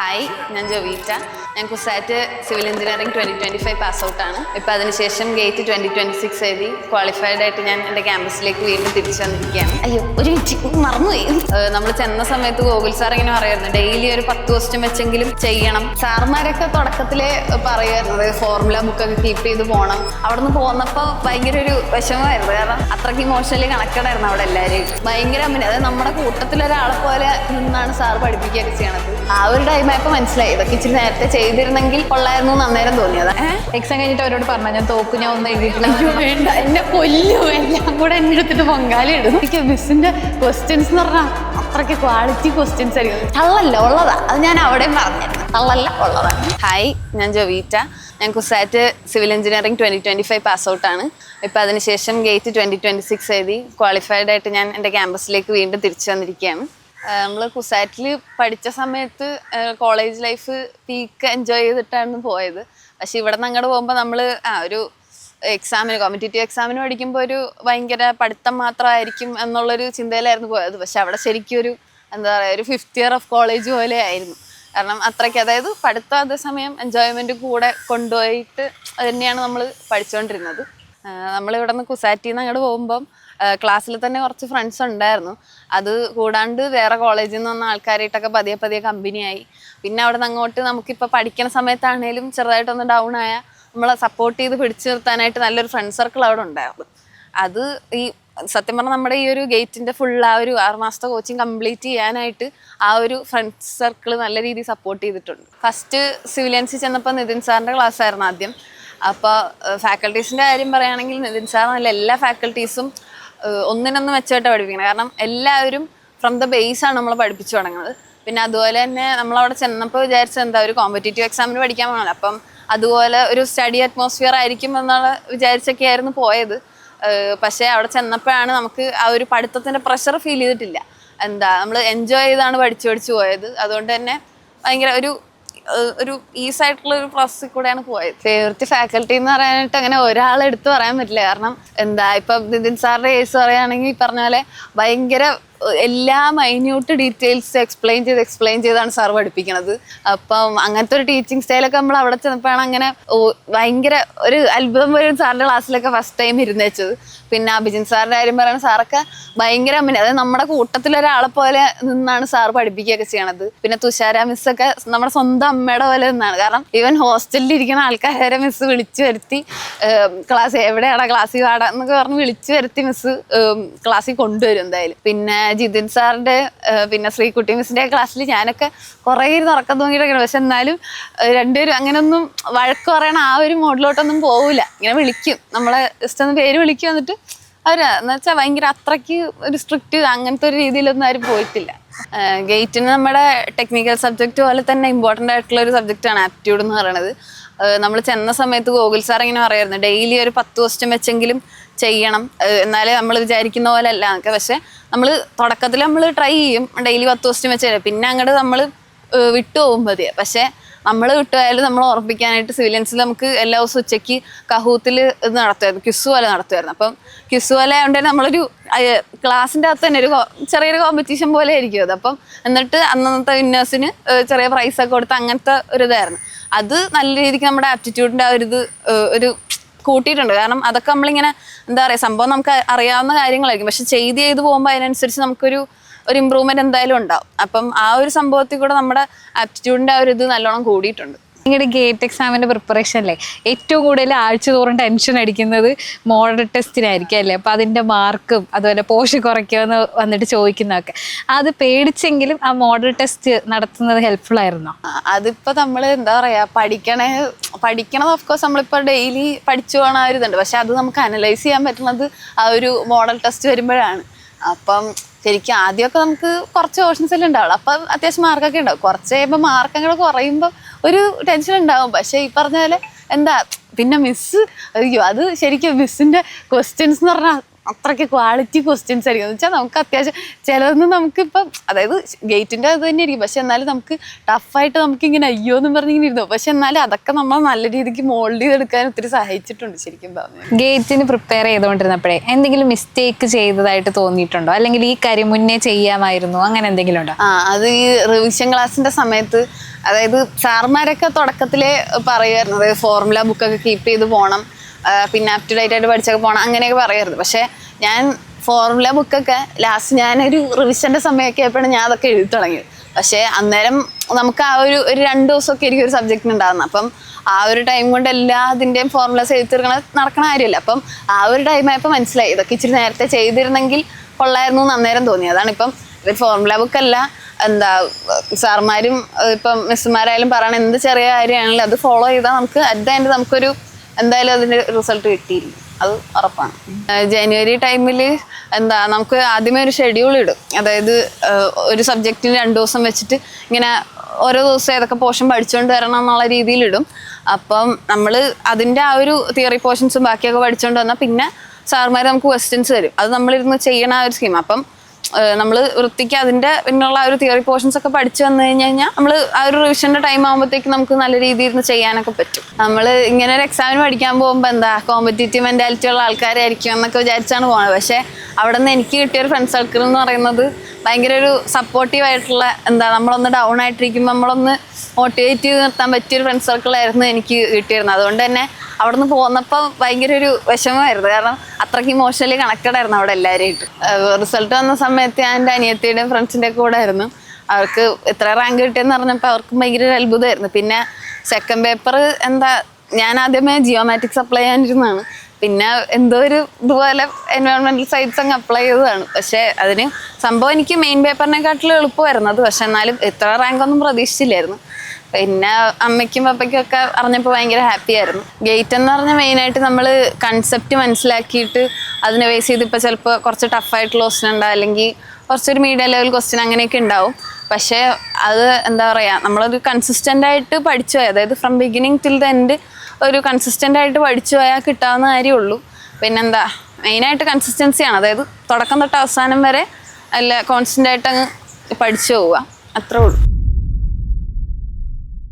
Hi, ഞാൻ ജോവീറ്റ. ഞാൻ CUSAT civil engineering 2025 pass ഔട്ടാണ്. ഇപ്പം അതിനുശേഷം ഗേറ്റ് 2026 എഴുതി ക്വാളിഫൈഡ് ആയിട്ട് ഞാൻ എൻ്റെ ക്യാമ്പസിലേക്ക് വീണ്ടും തിരിച്ചു വന്നിരിക്കുകയാണ്. അയ്യോ, ഒരു മിനിറ്റ് മറന്നുപോയി. നമ്മൾ ചെന്ന സമയത്ത് ഗോകുൽ സാർ ഇങ്ങനെ പറയുമായിരുന്നു, ഡെയിലി ഒരു 10 ക്വസ്റ്റ്യൻ വെച്ചെങ്കിലും ചെയ്യണം. സാർമാരൊക്കെ തുടക്കത്തിലേ പറയുമായിരുന്നു, അതായത് ഫോർമുല ബുക്കൊക്കെ കീപ്പ് ചെയ്ത് പോകണം. അവിടെ നിന്ന് പോന്നപ്പോൾ ഭയങ്കര ഒരു വിഷമമായിരുന്നു. കാരണം അത്രയ്ക്ക് ഇമോഷണലി കണക്റ്റഡ് ആയിരുന്നു അവിടെ എല്ലാവരെയും. ഭയങ്കര അതായത് നമ്മുടെ കൂട്ടത്തിലൊരാളെ പോലെ നിന്നാണ് സാർ പഠിപ്പിക്കുകയൊക്കെ ചെയ്യണത്. ആ ഒരു ടൈമായപ്പോൾ മനസ്സിലായി ഇതൊക്കെ ഇച്ചിരി നേരത്തെ ചെയ്തിരുന്നെങ്കിൽ കൊള്ളായിരുന്നു അന്നേരം തോന്നിയത്. എക്സാം കഴിഞ്ഞിട്ട് അവരോട് പറഞ്ഞു ഞാൻ തോക്കും, ഞാൻ ഒന്നും എഴുതിയിട്ടില്ല. വേണ്ട, എന്നെ കൊല്ലും, എല്ലാം കൂടെ എന്നെ എടുത്തിട്ട് പൊങ്കാലി ഇടും. എനിക്ക് മിസ്സിന്റെ ക്വസ്റ്റ്യൻസ് എന്ന് പറഞ്ഞാൽ അത്രയ്ക്ക് ക്വാളിറ്റി ക്വസ്റ്റ്യൻസ് ആയിരിക്കും. തള്ളല്ല ഉള്ളതാ, അത് ഞാൻ അവിടെയും പറഞ്ഞിരുന്നു. തള്ളല്ല ഉള്ളതാണ്. ഹായ്, ഞാൻ ജോവീറ്റ. ഞാൻ കുസാറ്റ് സിവിൽ എഞ്ചിനീയറിംഗ് 2025 പാസ് ഔട്ടാണ്. ഇപ്പം അതിനുശേഷം ഗേറ്റ് 2026 എഴുതി ക്വാളിഫൈഡ് ആയിട്ട് ഞാൻ എൻ്റെ ക്യാമ്പസിലേക്ക് വീണ്ടും തിരിച്ചു വന്നിരിക്കുകയാണ്. നമ്മൾ കുസാറ്റിൽ പഠിച്ച സമയത്ത് കോളേജ് ലൈഫ് പീക്ക് എൻജോയ് ചെയ്തിട്ടാണ് പോയത്. പക്ഷെ ഇവിടെ നിന്ന് അങ്ങോട്ട് പോകുമ്പോൾ നമ്മൾ ഒരു എക്സാമിന് കോമ്പറ്റേറ്റീവ് എക്സാമിന് പഠിക്കുമ്പോൾ ഒരു ഭയങ്കര പഠിത്തം മാത്രമായിരിക്കും എന്നുള്ളൊരു ചിന്തയിലായിരുന്നു പോയത്. പക്ഷെ അവിടെ ശരിക്കും ഒരു എന്താ പറയുക, ഒരു 5th ഇയർ ഓഫ് കോളേജ് പോലെ ആയിരുന്നു. കാരണം അത്രയ്ക്ക്, അതായത് പഠിത്തം അതേസമയം എൻജോയ്മെൻറ്റ് കൂടെ കൊണ്ടുപോയിട്ട് തന്നെയാണ് നമ്മൾ പഠിച്ചുകൊണ്ടിരുന്നത്. നമ്മളിവിടെ നിന്ന് കുസാറ്റിൽ നിന്ന് അങ്ങോട്ട് പോകുമ്പം ക്ലാസ്സിൽ തന്നെ കുറച്ച് ഫ്രണ്ട്സ് ഉണ്ടായിരുന്നു. അത് കൂടാണ്ട് വേറെ കോളേജിൽ നിന്ന് വന്ന ആൾക്കാരായിട്ടൊക്കെ പതിയെ പതിയെ കമ്പനിയായി. പിന്നെ അവിടെ നിന്ന് അങ്ങോട്ട് നമുക്കിപ്പോൾ പഠിക്കുന്ന സമയത്താണേലും ചെറുതായിട്ടൊന്ന് ഡൗൺ ആയാൽ നമ്മളെ സപ്പോർട്ട് ചെയ്ത് പിടിച്ചു നിർത്താനായിട്ട് നല്ലൊരു ഫ്രണ്ട് സർക്കിൾ അവിടെ ഉണ്ടായിരുന്നു. അത് ഈ സത്യം പറഞ്ഞാൽ നമ്മുടെ ഈ ഒരു ഗേറ്റിൻ്റെ ഫുൾ ആ ഒരു 6 മാസത്തെ കോച്ചിങ് കംപ്ലീറ്റ് ചെയ്യാനായിട്ട് ആ ഒരു ഫ്രണ്ട് സർക്കിൾ നല്ല രീതിയിൽ സപ്പോർട്ട് ചെയ്തിട്ടുണ്ട്. ഫസ്റ്റ് സിവിലിയൻസിൽ ചെന്നപ്പോൾ നിതിൻ സാറിൻ്റെ ക്ലാസ് ആയിരുന്നു ആദ്യം. അപ്പോൾ ഫാക്കൽറ്റീസിൻ്റെ കാര്യം പറയുകയാണെങ്കിൽ നിതിൻ സാറിനല്ല എല്ലാ ഫാക്കൽറ്റീസും ഒന്നിനൊന്ന് മെച്ചമായിട്ട് പഠിപ്പിക്കണം. കാരണം എല്ലാവരും ഫ്രം ദ ബേസാണ് നമ്മൾ പഠിപ്പിച്ചു തുടങ്ങുന്നത്. പിന്നെ അതുപോലെ തന്നെ നമ്മളവിടെ ചെന്നപ്പോൾ വിചാരിച്ചത് എന്താ, ഒരു കോമ്പറ്റേറ്റീവ് എക്സാമിന് പഠിക്കാൻ പോകണമല്ലോ, അപ്പം അതുപോലെ ഒരു സ്റ്റഡി അറ്റ്മോസ്ഫിയർ ആയിരിക്കും എന്നുള്ള വിചാരിച്ചൊക്കെ ആയിരുന്നു പോയത്. പക്ഷേ അവിടെ ചെന്നപ്പോഴാണ് നമുക്ക് ആ ഒരു പഠിത്തത്തിൻ്റെ പ്രഷർ ഫീൽ ചെയ്തിട്ടില്ല. എന്താ, നമ്മൾ എൻജോയ് ചെയ്താണ് പഠിച്ചു പോയത്. അതുകൊണ്ട് തന്നെ ഭയങ്കര ഒരു ഈസായിട്ടുള്ള ഒരു പ്രോസസ്സിൽ കൂടെയാണ് പോയത്. ഫേവററ്റ് ഫാക്കൽറ്റി എന്ന് പറയാനായിട്ട് അങ്ങനെ ഒരാളെടുത്ത് പറയാൻ പറ്റില്ല. കാരണം എന്താ, ഇപ്പം നിതിൻ സാറിൻ്റെ കേസ് പറയുകയാണെങ്കിൽ ഈ പറഞ്ഞ പോലെ ഭയങ്കര എല്ലാ മൈന്യൂട്ട് ഡീറ്റെയിൽസ് എക്സ്പ്ലെയിൻ ചെയ്താണ് സാർ പഠിപ്പിക്കുന്നത്. അപ്പം അങ്ങനത്തെ ഒരു ടീച്ചിങ് സ്റ്റൈലൊക്കെ നമ്മൾ അവിടെ ചെന്നപ്പോഴാണ് അങ്ങനെ ഭയങ്കര ഒരു അത്ഭുതം വരും സാറിൻ്റെ ക്ലാസ്സിലൊക്കെ ഫസ്റ്റ് ടൈം ഇരുന്നേച്ചത്. പിന്നെ അഭിജിൻ സാറിൻ്റെ കാര്യം പറയുന്ന സാറൊക്കെ ഭയങ്കര അതായത് നമ്മുടെ കൂട്ടത്തിലൊരാളെ പോലെ നിന്നാണ് സാർ പഠിപ്പിക്കുകയൊക്കെ ചെയ്യണത്. പിന്നെ തുഷാര മിസ്സൊക്കെ നമ്മുടെ സ്വന്തം അമ്മയുടെ പോലെ നിന്നാണ്. കാരണം ഈവൻ ഹോസ്റ്റലിൽ ഇരിക്കുന്ന ആൾക്കാരെ വരെ മിസ്സ് വിളിച്ചു വരുത്തി ക്ലാസ് എവിടെയാടാ ക്ലാസ്സിൽ വാടാ എന്നൊക്കെ പറഞ്ഞ് വിളിച്ചു വരുത്തി മിസ്സ് ക്ലാസ്സിൽ കൊണ്ടുവരും എന്തായാലും. പിന്നെ ജിതിൻ സാറിൻ്റെ പിന്നെ ശ്രീകുട്ടി മിസ്സിൻ്റെ ക്ലാസ്സിൽ ഞാനൊക്കെ കുറേ ഉറക്കം തൂങ്ങിയിട്ടൊക്കെയാണ്. പക്ഷെ എന്നാലും രണ്ടുപേരും അങ്ങനെയൊന്നും വഴക്ക് പറയണ ആ ഒരു മോഡിലോട്ടൊന്നും പോവില്ല. ഇങ്ങനെ വിളിക്കും, നമ്മളെ ജസ്റ്റ് ഒന്ന് പേര് വിളിക്കും. എന്നിട്ട് എന്ന് വെച്ചാൽ ഭയങ്കര അത്രയ്ക്ക് ഒരു സ്ട്രിക്റ്റ് അങ്ങനത്തെ ഒരു രീതിയിലൊന്നും ആരും പോയിട്ടില്ല. ഗേറ്റിന് നമ്മുടെ ടെക്നിക്കൽ സബ്ജക്റ്റ് പോലെ തന്നെ ഇമ്പോർട്ടൻ്റ് ആയിട്ടുള്ള ഒരു സബ്ജക്റ്റാണ് ആപ്റ്റിറ്റ്യൂഡ് എന്ന് പറയുന്നത്. നമ്മൾ ചെന്ന സമയത്ത് ഗോകുൽ സാർ ഇങ്ങനെ പറയുമായിരുന്നു, ഡെയിലി ഒരു 10 ക്വസ്റ്റ്യൻ വെച്ചെങ്കിലും ചെയ്യണം, എന്നാലേ നമ്മൾ വിചാരിക്കുന്ന പോലെ അല്ല എന്നൊക്കെ. പക്ഷെ നമ്മൾ തുടക്കത്തിൽ നമ്മൾ ട്രൈ ചെയ്യും, ഡെയിലി 10 ക്വസ്റ്റ്യൻ വെച്ച് പിന്നെ അങ്ങോട്ട് നമ്മൾ വിട്ടുപോകും പതിയെ. പക്ഷേ നമ്മൾ വിട്ടുപോയാലും നമ്മൾ ഉറപ്പിക്കാനായിട്ട് സിവിലിയൻസിൽ നമുക്ക് എല്ലാ ദിവസവും ഉച്ചയ്ക്ക് കഹൂത്തിൽ ഇത് നടത്തുമായിരുന്നു, ക്വിസ് പോലെ നടത്തുമായിരുന്നു. അപ്പം ക്വിസ് പോലെ ആയതുകൊണ്ട് തന്നെ നമ്മളൊരു ക്ലാസ്സിൻ്റെ അകത്ത് തന്നെ ഒരു ചെറിയൊരു കോമ്പറ്റീഷൻ പോലെ ആയിരിക്കും അത്. അപ്പം എന്നിട്ട് അന്നത്തെ വിന്നേഴ്സിന് ചെറിയ പ്രൈസൊക്കെ കൊടുത്ത് അങ്ങനത്തെ ഒരു ഇതായിരുന്നു. അത് നല്ല രീതിക്ക് നമ്മുടെ ആപ്റ്റിറ്റ്യൂഡിൻ്റെ ആ ഒരു കൂട്ടിയിട്ടുണ്ട്. കാരണം അതൊക്കെ നമ്മളിങ്ങനെ എന്താ പറയുക, സംഭവം നമുക്ക് അറിയാവുന്ന കാര്യങ്ങളായിരിക്കും. പക്ഷെ ചെയ്ത് പോകുമ്പോൾ അതിനനുസരിച്ച് നമുക്കൊരു ഇമ്പ്രൂവ്മെന്റ് എന്തായാലും ഉണ്ടാവും. അപ്പം ആ ഒരു സംഭവത്തിൽ കൂടെ നമ്മുടെ ആപ്റ്റിറ്റ്യൂഡിൻ്റെ ആ ഒരു ഇത് നല്ലോണം കൂടിയിട്ടുണ്ട്. നിങ്ങളുടെ ഗേറ്റ് എക്സാമിൻ്റെ പ്രിപ്പറേഷനല്ലേ ഏറ്റവും കൂടുതൽ ആഴ്ച തോറും ടെൻഷൻ അടിക്കുന്നത് മോഡൽ ടെസ്റ്റിനായിരിക്കും അല്ലേ? അപ്പോൾ അതിൻ്റെ മാർക്കും അതുപോലെ പോഷൻ കുറയ്ക്കുമെന്ന് വന്നിട്ട് ചോദിക്കുന്നതൊക്കെ അത് പേടിച്ചെങ്കിലും ആ മോഡൽ ടെസ്റ്റ് നടത്തുന്നത് ഹെൽപ്ഫുൾ ആയിരുന്നോ? അതിപ്പോൾ നമ്മൾ എന്താ പറയുക, പഠിക്കണത് ഓഫ്കോഴ്സ് നമ്മളിപ്പോൾ ഡെയിലി പഠിച്ചു പോകണ ഒരു ഇതുണ്ട്. പക്ഷെ അത് നമുക്ക് അനലൈസ് ചെയ്യാൻ പറ്റുന്നത് ആ ഒരു മോഡൽ ടെസ്റ്റ് വരുമ്പോഴാണ്. അപ്പം ശരിക്കും ആദ്യമൊക്കെ നമുക്ക് കുറച്ച് ഓപ്ഷൻസ് എല്ലാം ഉണ്ടാവുള്ളൂ. അപ്പം അത്യാവശ്യം മാർക്കൊക്കെ ഉണ്ടാവും. കുറച്ച് കഴിയുമ്പോൾ മാർക്ക് അങ്ങോട്ട് കുറയുമ്പോൾ ഒരു ടെൻഷൻ ഉണ്ടാവും. പക്ഷേ ഈ പറഞ്ഞ പോലെ എന്താ, പിന്നെ മിസ്സ്, അയ്യോ അത് ശരിക്കും മിസ്സിൻ്റെ ക്വസ്റ്റ്യൻസ് എന്ന് പറഞ്ഞാൽ അത്രയ്ക്ക് ക്വാളിറ്റി ക്വസ്റ്റ്യൻസ് ആയിരിക്കും. എന്ന് വെച്ചാൽ നമുക്ക് അത്യാവശ്യം ചിലതൊന്നും നമുക്കിപ്പം അതായത് ഗേറ്റിൻ്റെ അത് തന്നെ ആയിരിക്കും, പക്ഷെ എന്നാലും നമുക്ക് ടഫായിട്ട് നമുക്കിങ്ങനെ അയ്യോ എന്നും പറഞ്ഞിങ്ങനെ ഇരുന്നു. പക്ഷെ എന്നാലും അതൊക്കെ നമ്മൾ നല്ല രീതിക്ക് മോൾഡ് ചെയ്തെടുക്കാൻ ഒത്തിരി സഹായിച്ചിട്ടുണ്ട് ശരിക്കും പറഞ്ഞു. ഗേറ്റിന് പ്രിപ്പയർ ചെയ്തുകൊണ്ടിരുന്നപ്പോഴേ എന്തെങ്കിലും മിസ്റ്റേക്ക് ചെയ്തതായിട്ട് തോന്നിയിട്ടുണ്ടോ, അല്ലെങ്കിൽ ഈ കാര്യം മുന്നേ ചെയ്യാമായിരുന്നു, അങ്ങനെ എന്തെങ്കിലും ഉണ്ടോ? അത് ഈ റിവിഷൻ ക്ലാസ്സിന്റെ സമയത്ത് അതായത് സാർമാരൊക്കെ തുടക്കത്തിലേ പറയുമായിരുന്നു, അതായത് ഫോർമുല ബുക്കൊക്കെ കീപ്പ് ചെയ്ത് പോകണം, പിന്നെ അപ് ടു ഡേറ്റ് ആയിട്ട് പഠിച്ചൊക്കെ പോകണം, അങ്ങനെയൊക്കെ പറയുമായിരുന്നു. പക്ഷെ ഞാൻ ഫോർമുല ബുക്കൊക്കെ ലാസ്റ്റ് ഞാനൊരു റിവിഷൻ്റെ സമയമൊക്കെ ആയപ്പോഴാണ് ഞാൻ അതൊക്കെ എഴുതി തുടങ്ങിയത്. പക്ഷേ അന്നേരം നമുക്ക് ആ ഒരു 2 ദിവസമൊക്കെ എനിക്ക് ഒരു സബ്ജക്റ്റിന് ഉണ്ടാകുന്നത്. അപ്പം ആ ഒരു ടൈം കൊണ്ട് എല്ലാ അതിൻ്റെയും ഫോർമുലാസ് എഴുതി തീർക്കണ നടക്കണ കാര്യമല്ല. അപ്പം ആ ഒരു ടൈമായപ്പോൾ മനസ്സിലായി ഇതൊക്കെ ഇച്ചിരി നേരത്തെ ചെയ്തിരുന്നെങ്കിൽ കൊള്ളായിരുന്നു എന്ന് അന്നേരം തോന്നി. അതാണിപ്പം ഫോർമുല ബുക്കല്ല, എന്താ സാർമാരും ഇപ്പം മിസ്സുമാരായാലും പറയണ എന്ത് ചെറിയ കാര്യമാണെങ്കിലും അത് ഫോളോ ചെയ്താൽ നമുക്ക് അറ്റ് ദ എൻഡ് നമുക്കൊരു എന്തായാലും അതിൻ്റെ റിസൾട്ട് കിട്ടിയിരിക്കും, അത് ഉറപ്പാണ്. ജനുവരി ടൈമിൽ എന്താ നമുക്ക് ആദ്യമേ ഒരു ഷെഡ്യൂൾ ഇടും. അതായത് ഒരു സബ്ജക്റ്റിന് 2 ദിവസം വെച്ചിട്ട് ഇങ്ങനെ ഓരോ ദിവസം ഏതൊക്കെ പോർഷൻ പഠിച്ചുകൊണ്ട് വരണം എന്നുള്ള രീതിയിലിടും. അപ്പം നമ്മൾ അതിൻ്റെ ആ ഒരു തിയറി പോർഷൻസും ബാക്കിയൊക്കെ പഠിച്ചുകൊണ്ട് വന്നാൽ പിന്നെ സാർമാർ നമുക്ക് ക്വസ്റ്റ്യൻസ് തരും. അത് നമ്മളിരുന്ന് ചെയ്യണ ആ ഒരു സ്കീം. അപ്പം നമ്മൾ വൃത്തിക്ക് അതിൻ്റെ പിന്നുള്ള ആ ഒരു തിയറി പോർഷൻസ് ഒക്കെ പഠിച്ചു വന്നു കഴിഞ്ഞാൽ നമ്മൾ ആ ഒരു റിവിഷൻ്റെ ടൈം ആകുമ്പോഴത്തേക്ക് നമുക്ക് നല്ല രീതിയിൽ ഇരുന്ന് ചെയ്യാനൊക്കെ പറ്റും. നമ്മൾ ഇങ്ങനെ ഒരു എക്സാമിന് പഠിക്കാൻ പോകുമ്പോൾ എന്താ കോമ്പറ്റീറ്റീവ് മെൻറ്റാലിറ്റി ഉള്ള ആൾക്കാരായിരിക്കും എന്നൊക്കെ വിചാരിച്ചാണ് പോകുന്നത്. പക്ഷേ അവിടെ നിന്ന് എനിക്ക് കിട്ടിയൊരു ഫ്രണ്ട് സർക്കിൾ എന്ന് പറയുന്നത് ഭയങ്കര ഒരു സപ്പോർട്ടീവ് ആയിട്ടുള്ള, എന്താ നമ്മളൊന്ന് ഡൗൺ ആയിട്ടിരിക്കുമ്പോൾ നമ്മളൊന്ന് മോട്ടിവേറ്റ് ചെയ്ത് നിർത്താൻ പറ്റിയൊരു ഫ്രണ്ട് സർക്കിളായിരുന്നു എനിക്ക് കിട്ടിയിരുന്നത്. അതുകൊണ്ട് തന്നെ അവിടെ നിന്ന് പോന്നപ്പോൾ ഭയങ്കര ഒരു വിഷമമായിരുന്നു, കാരണം അത്രയ്ക്ക് ഇമോഷണലി കണക്റ്റഡ് ആയിരുന്നു അവിടെ എല്ലാവരുമായിട്ട്. റിസൾട്ട് വന്ന സമയത്ത് ഞാൻ എൻ്റെ അനിയത്തിയുടെയും ഫ്രണ്ട്സിൻ്റെ കൂടെ ആയിരുന്നു. അവർക്ക് എത്ര റാങ്ക് കിട്ടിയെന്ന് പറഞ്ഞപ്പോൾ അവർക്ക് ഭയങ്കര ഒരു അത്ഭുതമായിരുന്നു. പിന്നെ സെക്കൻഡ് പേപ്പർ എന്താ ഞാൻ ആദ്യമേ ജിയോമാറ്റിക്സ് അപ്ലൈ ചെയ്യാനിരുന്നതാണ്, പിന്നെ എന്തോ ഒരു ഇതുപോലെ എൻവയോൺമെൻറ്റൽ സയൻസ് അങ്ങ് അപ്ലൈ ചെയ്തതാണ്. പക്ഷേ അതിന് സംഭവം എനിക്ക് മെയിൻ പേപ്പറിനെക്കാട്ടിലും എളുപ്പമായിരുന്നു അത്. പക്ഷെ എന്നാലും എത്ര റാങ്കൊന്നും പ്രതീക്ഷിച്ചില്ലായിരുന്നു. പിന്നെ അമ്മയ്ക്കും പപ്പയ്ക്കും ഒക്കെ അറിഞ്ഞപ്പോൾ ഭയങ്കര ഹാപ്പി ആയിരുന്നു. ഗേറ്റ് എന്ന് പറഞ്ഞാൽ മെയിനായിട്ട് നമ്മൾ കൺസെപ്റ്റ് മനസ്സിലാക്കിയിട്ട് അതിനെ ബേസ് ചെയ്ത് ഇപ്പോൾ ചിലപ്പോൾ കുറച്ച് ടഫായിട്ടുള്ള ക്വസ്റ്റ്യൻ ഉണ്ടാവും, അല്ലെങ്കിൽ കുറച്ചൊരു മീഡിയം ലെവൽ ക്വസ്റ്റ്യൻ അങ്ങനെയൊക്കെ ഉണ്ടാവും. പക്ഷേ അത് എന്താ പറയുക, നമ്മളൊരു കൺസിസ്റ്റൻ്റ് ആയിട്ട് പഠിച്ചു പോയി, അതായത് from beginning till the end ഒരു കൺസിസ്റ്റൻ്റ് ആയിട്ട് പഠിച്ചു പോയാൽ കിട്ടാവുന്ന കാര്യമുള്ളൂ. പിന്നെന്താ മെയിനായിട്ട് കൺസിസ്റ്റൻസിയാണ്, അതായത് തുടക്കം തൊട്ട് അവസാനം വരെ അല്ല കോൺസ്റ്റൻ്റ് ആയിട്ട് അങ്ങ് പഠിച്ചു പോവുക, അത്രേ ഉള്ളൂ.